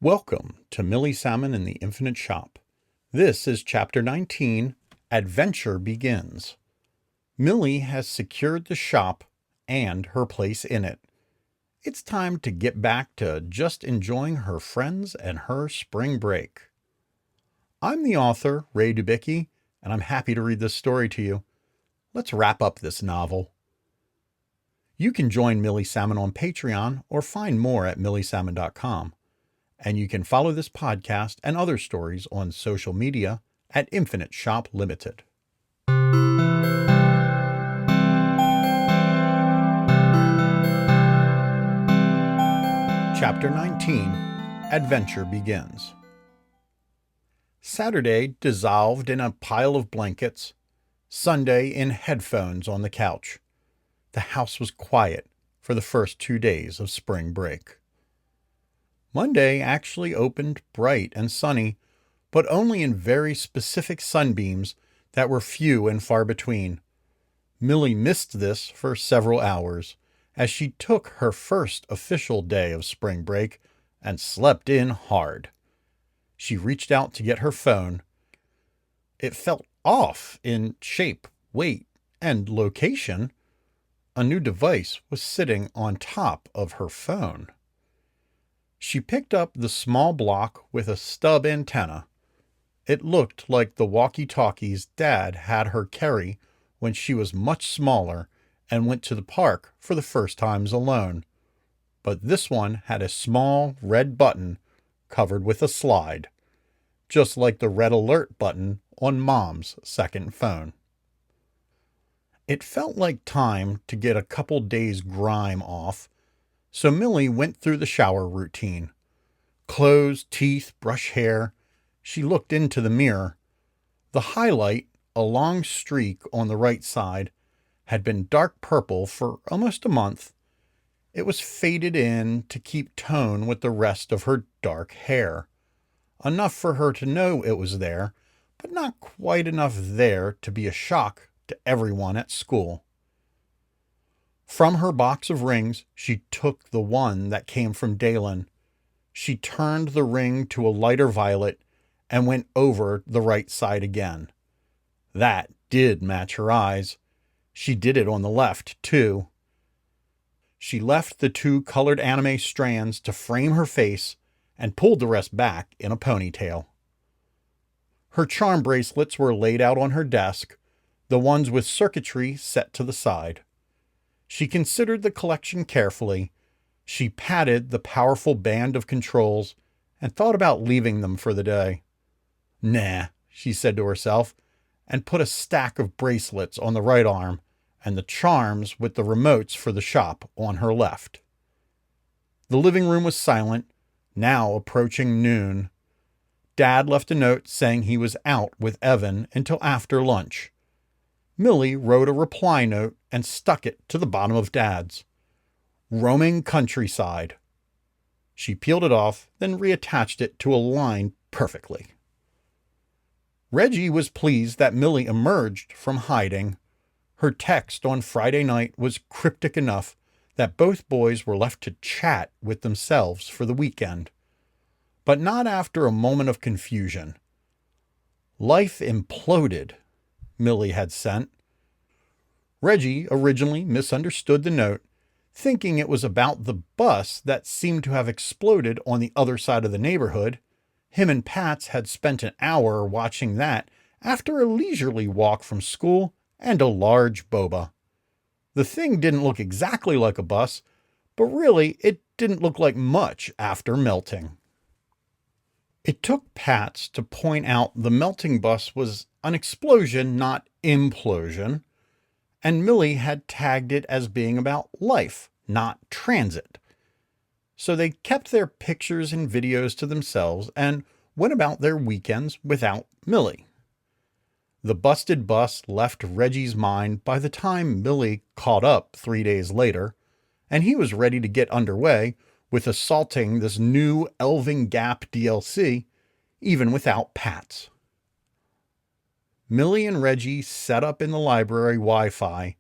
Welcome to Millie Salmon in the Infinite Shop. This is Chapter 19, Adventure Begins. Millie has secured the shop and her place in it. It's time to get back to just enjoying her friends and her spring break. I'm the author, Ray Dubicki, and I'm happy to read this story to you. Let's wrap up this novel. You can join Millie Salmon on Patreon or find more at milliesalmon.com. And you can follow this podcast and other stories on social media at Infinite Shop Limited. Chapter 19, Adventure Begins. Saturday dissolved in a pile of blankets, Sunday in headphones on the couch. The house was quiet for the first 2 days of spring break. Monday actually opened bright and sunny, but only in very specific sunbeams that were few and far between. Millie missed this for several hours, as she took her first official day of spring break and slept in hard. She reached out to get her phone. It felt off in shape, weight, and location. A new device was sitting on top of her phone. She picked up the small block with a stub antenna. It looked like the walkie-talkies Dad had her carry when she was much smaller and went to the park for the first times alone. But this one had a small red button covered with a slide, just like the red alert button on Mom's second phone. It felt like time to get a couple days' grime off, so Millie went through the shower routine. Clothes, teeth, brush hair. She looked into the mirror. The highlight, a long streak on the right side, had been dark purple for almost a month. It was faded in to keep tone with the rest of her dark hair. Enough for her to know it was there, but not quite enough there to be a shock to everyone at school. From her box of rings, she took the one that came from Dalen. She turned the ring to a lighter violet and went over the right side again. That did match her eyes. She did it on the left, too. She left the two colored anime strands to frame her face and pulled the rest back in a ponytail. Her charm bracelets were laid out on her desk, the ones with circuitry set to the side. She considered the collection carefully. She patted the powerful band of controls and thought about leaving them for the day. Nah, she said to herself, and put a stack of bracelets on the right arm and the charms with the remotes for the shop on her left. The living room was silent, now approaching noon. Dad left a note saying he was out with Evan until after lunch. Millie wrote a reply note and stuck it to the bottom of Dad's. Roaming countryside. She peeled it off, then reattached it to a line perfectly. Reggie was pleased that Millie emerged from hiding. Her text on Friday night was cryptic enough that both boys were left to chat with themselves for the weekend. But not after a moment of confusion. Life imploded, Millie had sent. Reggie originally misunderstood the note, thinking it was about the bus that seemed to have exploded on the other side of the neighborhood. Him and Pats had spent an hour watching that after a leisurely walk from school and a large boba. The thing didn't look exactly like a bus, but really it didn't look like much after melting. It took Pats to point out the melting bus was an explosion, not implosion, and Millie had tagged it as being about life, not transit. So they kept their pictures and videos to themselves and went about their weekends without Millie. The busted bus left Reggie's mind by the time Millie caught up 3 days later, and he was ready to get underway with assaulting this new Elving Gap DLC, even without Pats. Millie and Reggie set up in the library Wi-Fi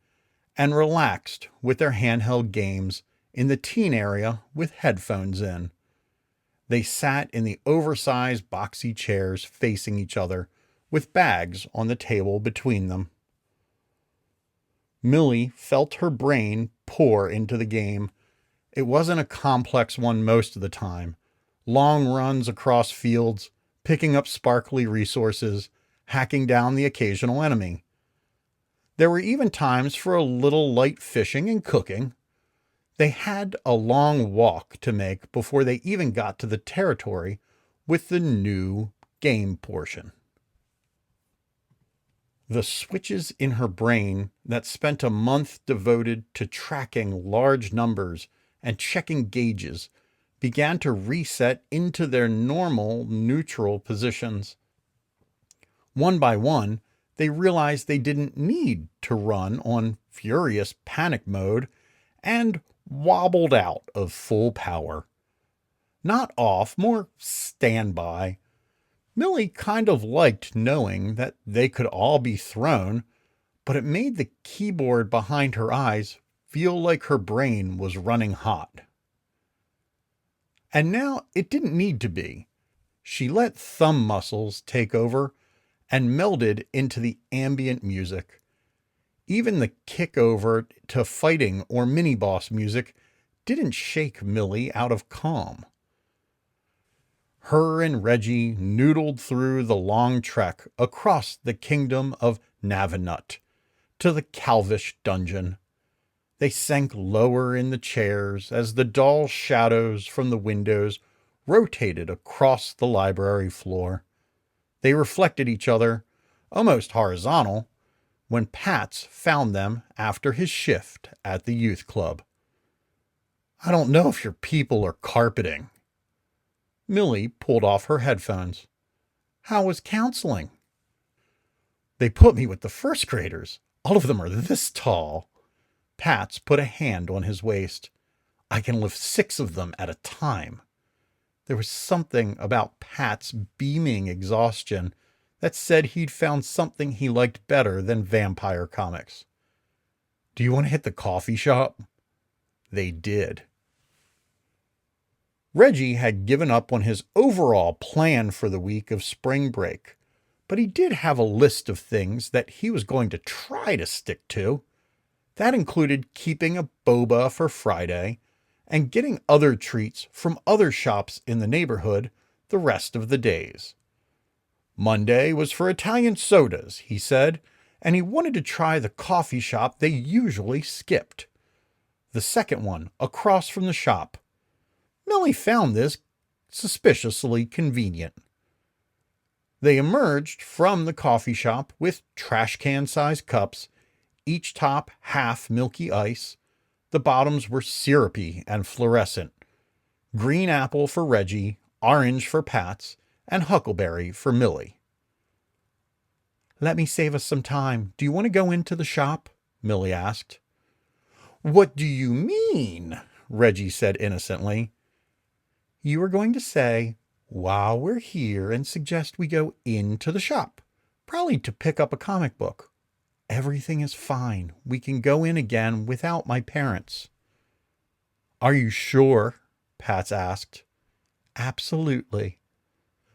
and relaxed with their handheld games in the teen area with headphones in. They sat in the oversized boxy chairs facing each other, with bags on the table between them. Millie felt her brain pour into the game. It wasn't a complex one most of the time. Long runs across fields, picking up sparkly resources, hacking down the occasional enemy. There were even times for a little light fishing and cooking. They had a long walk to make before they even got to the territory with the new game portion. The switches in her brain that spent a month devoted to tracking large numbers and checking gauges began to reset into their normal neutral positions. One by one, they realized they didn't need to run on furious panic mode and wobbled out of full power. Not off, more standby. Millie kind of liked knowing that they could all be thrown, but it made the keyboard behind her eyes feel like her brain was running hot. And now it didn't need to be. She let thumb muscles take over and melded into the ambient music. Even the kick over to fighting or mini-boss music didn't shake Millie out of calm. Her and Reggie noodled through the long trek across the kingdom of Navinut to the Calvish dungeon. They sank lower in the chairs as the dull shadows from the windows rotated across the library floor. They reflected each other, almost horizontal, when Pats found them after his shift at the youth club. "I don't know if your people are carpeting." Millie pulled off her headphones. "How was counseling?" "They put me with the first graders. All of them are this tall." Pats put a hand on his waist. "I can lift 6 of them at a time." There was something about Pat's beaming exhaustion that said he'd found something he liked better than vampire comics. "Do you want to hit the coffee shop?" They did. Reggie had given up on his overall plan for the week of spring break, but he did have a list of things that he was going to try to stick to. That included keeping a boba for Friday and getting other treats from other shops in the neighborhood the rest of the days. Monday was for Italian sodas, he said, and he wanted to try the coffee shop they usually skipped. The second one, across from the shop. Millie found this suspiciously convenient. They emerged from the coffee shop with trash can-sized cups, each top half milky ice. The bottoms were syrupy and fluorescent. Green apple for Reggie, orange for Pats, and huckleberry for Millie. "Let me save us some time. Do you want to go into the shop?" Millie asked. "What do you mean?" Reggie said innocently. "You were going to say, while we're here, and suggest we go into the shop, probably to pick up a comic book. Everything is fine. We can go in again without my parents." "Are you sure?" Pats asked. "Absolutely."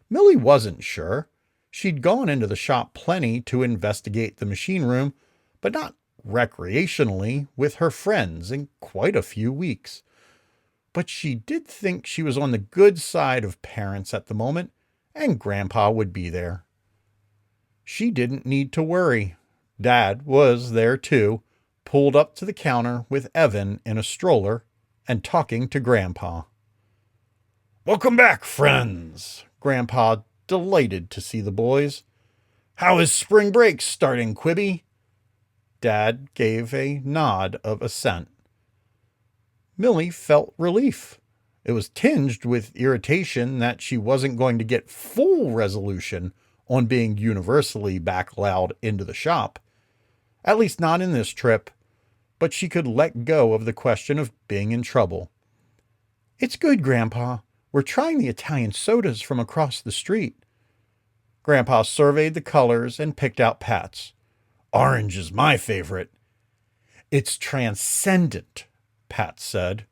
Millie wasn't sure. She'd gone into the shop plenty to investigate the machine room, but not recreationally with her friends in quite a few weeks. But she did think she was on the good side of parents at the moment, and Grandpa would be there. She didn't need to worry. Dad was there too, pulled up to the counter with Evan in a stroller and talking to Grandpa. "Welcome back, friends!" Grandpa delighted to see the boys. "How is spring break starting, Quibby?" Dad gave a nod of assent. Millie felt relief. It was tinged with irritation that she wasn't going to get full resolution on being universally backloud into the shop. At least not in this trip, but she could let go of the question of being in trouble. "It's good, Grandpa. We're trying the Italian sodas from across the street." Grandpa surveyed the colors and picked out Pat's. "Orange is my favorite." "It's transcendent," Pat said.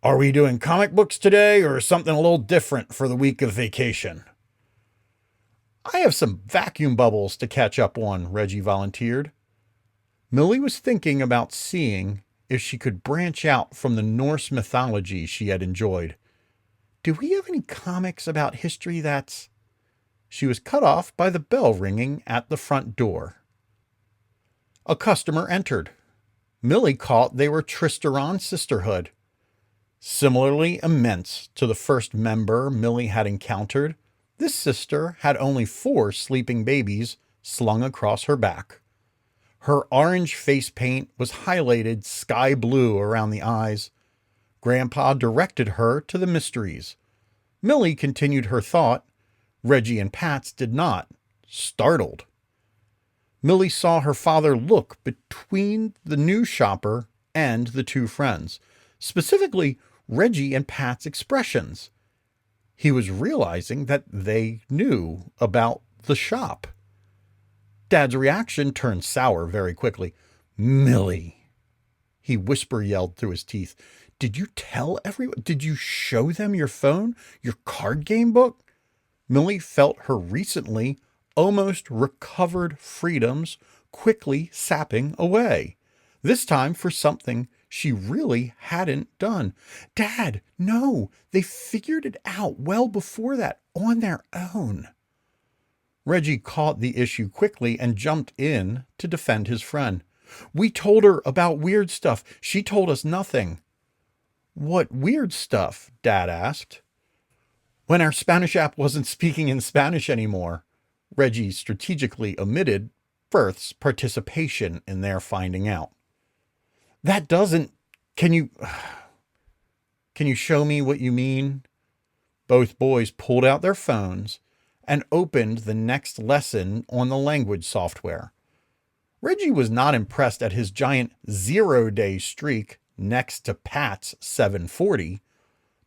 Are we doing comic books today or something a little different for the week of vacation? I have some vacuum bubbles to catch up on, Reggie volunteered. Millie was thinking about seeing if she could branch out from the Norse mythology she had enjoyed. Do we have any comics about history that's... She was cut off by the bell ringing at the front door. A customer entered. Millie caught they were Tristeron Sisterhood. Similarly immense to the first member Millie had encountered, this sister had only 4 sleeping babies slung across her back. Her orange face paint was highlighted sky blue around the eyes. Grandpa directed her to the mysteries. Millie continued her thought. Reggie and Pats did not, startled. Millie saw her father look between the new shopper and the 2 friends, specifically Reggie and Pat's expressions. He was realizing that they knew about the shop. Dad's reaction turned sour very quickly. Millie, he whisper-yelled through his teeth. Did you tell everyone? Did you show them your phone? Your card game book? Millie felt her recently almost recovered freedoms quickly sapping away, this time for something she really hadn't done. Dad, no, they figured it out well before that on their own. Reggie caught the issue quickly and jumped in to defend his friend. We told her about weird stuff. She told us nothing. What weird stuff? Dad asked. When our Spanish app wasn't speaking in Spanish anymore, Reggie strategically omitted Firth's participation in their finding out. That doesn't... Can you show me what you mean? Both boys pulled out their phones and opened the next lesson on the language software. Reggie was not impressed at his giant 0-day streak next to Pat's 740,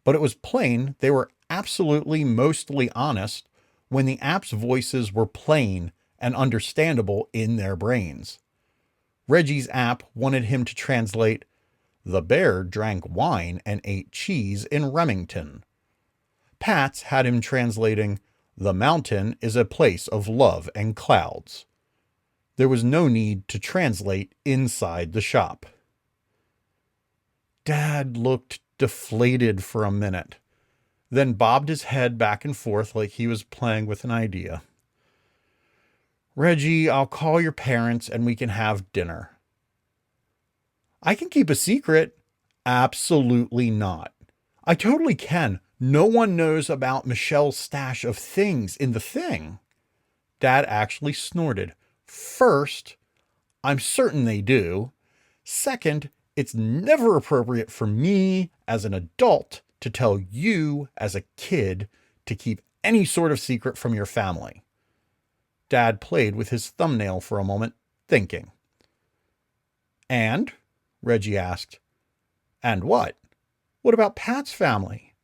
but it was plain they were absolutely mostly honest when the app's voices were plain and understandable in their brains. Reggie's app wanted him to translate, "The bear drank wine and ate cheese in Remington." Pat's had him translating, "The mountain is a place of love and clouds." There was no need to translate inside the shop. Dad looked deflated for a minute, then bobbed his head back and forth like he was playing with an idea. Reggie, I'll call your parents and we can have dinner. I can keep a secret. Absolutely not. I totally can. No one knows about Michelle's stash of things in the thing. Dad actually snorted. First, I'm certain they do. Second, it's never appropriate for me as an adult to tell you as a kid to keep any sort of secret from your family. Dad played with his thumbnail for a moment, thinking. And? Reggie asked. And what? What about Pat's family?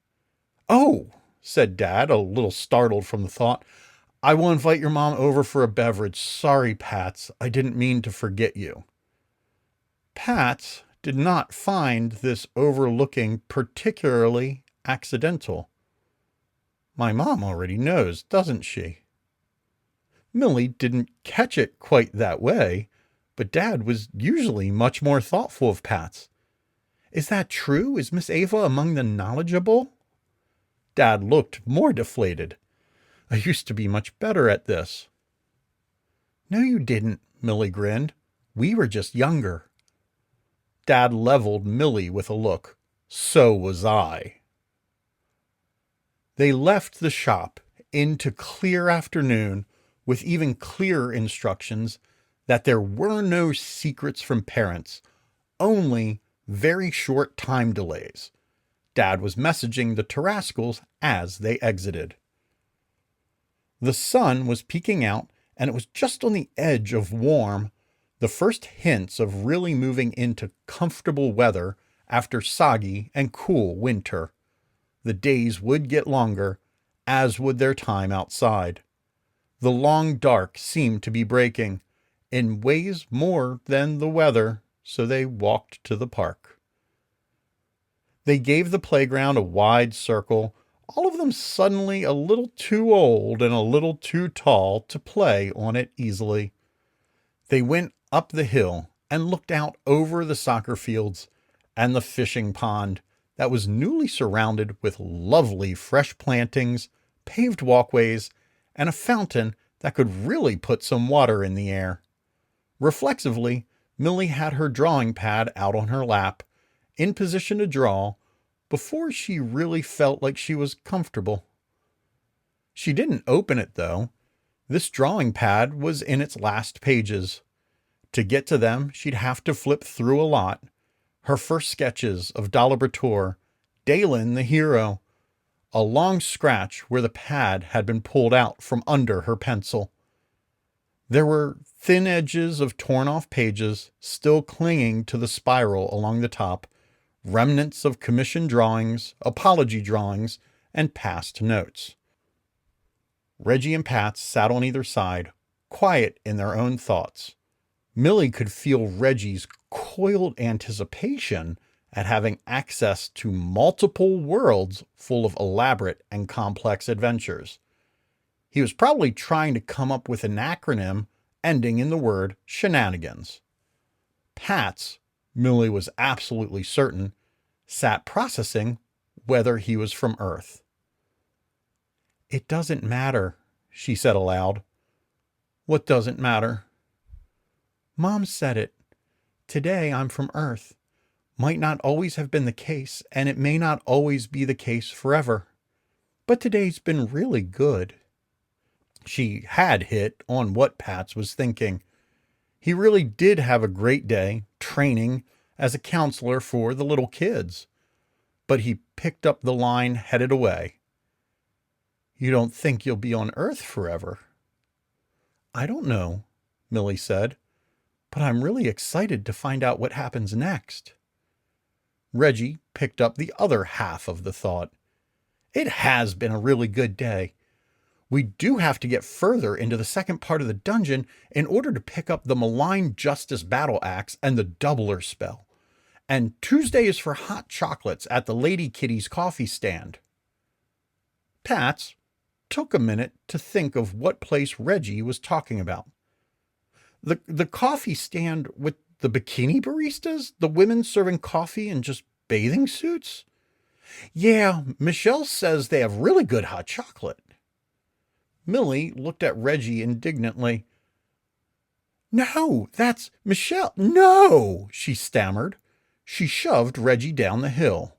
Oh, said Dad, a little startled from the thought. I will invite your mom over for a beverage. Sorry, Pats. I didn't mean to forget you. Pats did not find this overlooking particularly accidental. My mom already knows, doesn't she? Millie didn't catch it quite that way, but Dad was usually much more thoughtful of Pats. Is that true? Is Miss Ava among the knowledgeable? Dad looked more deflated. I used to be much better at this. No, you didn't, Millie grinned. We were just younger. Dad leveled Millie with a look. So was I. They left the shop into clear afternoon with even clearer instructions that there were no secrets from parents, only very short time delays. Dad was messaging the Tarascals as they exited. The sun was peeking out, and it was just on the edge of warm, the first hints of really moving into comfortable weather after soggy and cool winter. The days would get longer, as would their time outside. The long dark seemed to be breaking, in ways more than the weather, so they walked to the park. They gave the playground a wide circle, all of them suddenly a little too old and a little too tall to play on it easily. They went up the hill and looked out over the soccer fields and the fishing pond that was newly surrounded with lovely fresh plantings, paved walkways, and a fountain that could really put some water in the air. Reflexively, Millie had her drawing pad out on her lap, in position to draw, before she really felt like she was comfortable. She didn't open it, though. This drawing pad was in its last pages. To get to them, she'd have to flip through a lot. Her first sketches of Dalabrator, Dalen the hero, a long scratch where the pad had been pulled out from under her pencil. There were thin edges of torn-off pages still clinging to the spiral along the top, remnants of commissioned drawings, apology drawings, and past notes. Reggie and Pats sat on either side, quiet in their own thoughts. Millie could feel Reggie's coiled anticipation at having access to multiple worlds full of elaborate and complex adventures. He was probably trying to come up with an acronym ending in the word shenanigans. Pats, Millie was absolutely certain, sat processing whether he was from Earth. "It doesn't matter," she said aloud. "What doesn't matter?" "Mom said it. Today I'm from Earth. Might not always have been the case, and it may not always be the case forever. But today's been really good." She had hit on what Pats was thinking. He really did have a great day training as a counselor for the little kids. But he picked up the line headed away. "You don't think you'll be on Earth forever?" "I don't know," Millie said. "But I'm really excited to find out what happens next." Reggie picked up the other half of the thought. "It has been a really good day. We do have to get further into the second part of the dungeon in order to pick up the malign justice battle axe and the doubler spell. And Tuesday is for hot chocolates at the Lady Kitty's coffee stand." Pats took a minute to think of what place Reggie was talking about. The coffee stand with the bikini baristas? The women serving coffee in just bathing suits? Yeah, Michelle says they have really good hot chocolate. Millie looked at Reggie indignantly. "No, that's Michelle. No," she stammered. She shoved Reggie down the hill.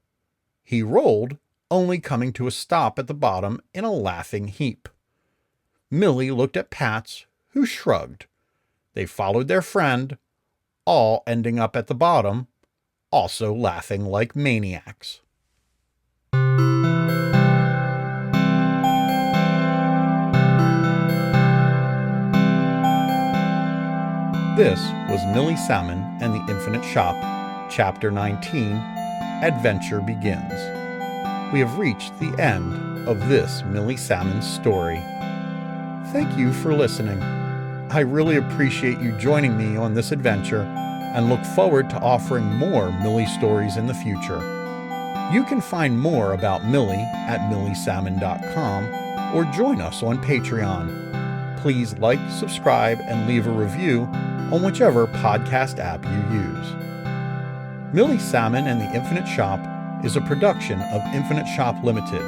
He rolled, only coming to a stop at the bottom in a laughing heap. Millie looked at Pats, who shrugged. They followed their friend, all ending up at the bottom, also laughing like maniacs. This was Millie Salmon and the Infinite Shop, Chapter 19, Adventure Begins. We have reached the end of this Millie Salmon story. Thank you for listening. I really appreciate you joining me on this adventure and look forward to offering more Millie stories in the future. You can find more about Millie at milliesalmon.com or join us on Patreon. Please like, subscribe, and leave a review on whichever podcast app you use. Millie Salmon and the Infinite Shop is a production of Infinite Shop Limited,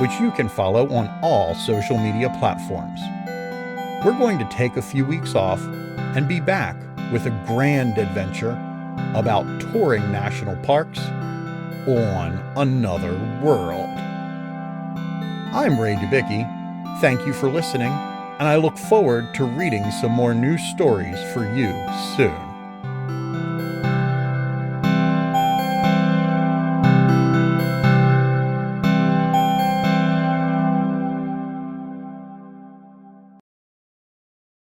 which you can follow on all social media platforms. We're going to take a few weeks off and be back with a grand adventure about touring national parks on another world. I'm Ray Dubicki. Thank you for listening, and I look forward to reading some more new stories for you soon.